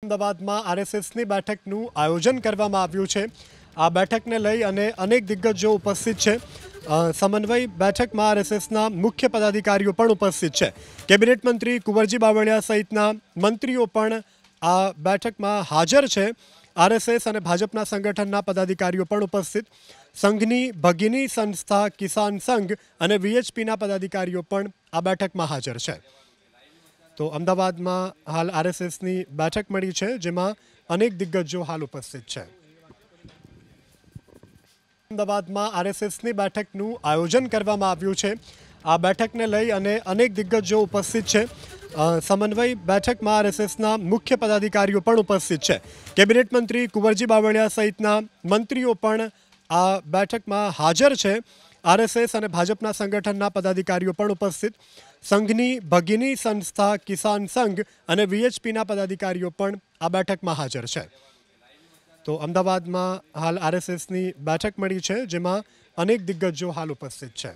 અમદાવાદમાં આરએસએસની બેઠકનું આયોજન કરવામાં આવ્યું છે। આ બેઠકને લઈ અને અનેક દિગ્ગજો ઉપસ્થિત છે। સમન્વય બેઠકમાં આરએસએસના મુખ્ય પદાધિકારીઓ પણ ઉપસ્થિત છે। કેબિનેટ મંત્રી કુંવરજી બાવળિયા સહિતના મંત્રીઓ પણ આ બેઠકમાં હાજર છે। આરએસએસ અને ભાજપના સંગઠનના પદાધિકારીઓ પણ ઉપસ્થિત, સંઘની ભગીની સંસ્થા કિસાન સંઘ અને વીએચપીના પદાધિકારીઓ પણ આ બેઠકમાં હાજર છે। તો અમદાવાદમાં હાલ આરએસએસની બેઠક મળી છે, જેમાં અનેક દિગ્ગજો હાલ ઉપસ્થિત છે। અમદાવાદમાં આરએસએસની બેઠકનું આયોજન કરવામાં આવ્યું છે। આ બેઠકને લઈ અને અનેક દિગ્ગજો ઉપસ્થિત છે। સમન્વય બેઠકમાં આરએસએસના મુખ્ય પદાધિકારીઓ પણ ઉપસ્થિત છે। કેબિનેટ મંત્રી કુંવરજી બાવળિયા સહિતના મંત્રીઓ પણ આ બેઠકમાં હાજર છે। આરએસએસ અને ભાજપના સંગઠનના પદાધિકારીઓ પણ ઉપસ્થિત, સંઘની ભગીની સંસ્થા કિસાન સંઘ અને વીએચપીના પદાધિકારીઓ પણ આ બેઠકમાં હાજર છે। તો અમદાવાદમાં હાલ આરએસએસની બેઠક મળી છે, જેમાં અનેક દિગ્ગજો હાલ ઉપસ્થિત છે।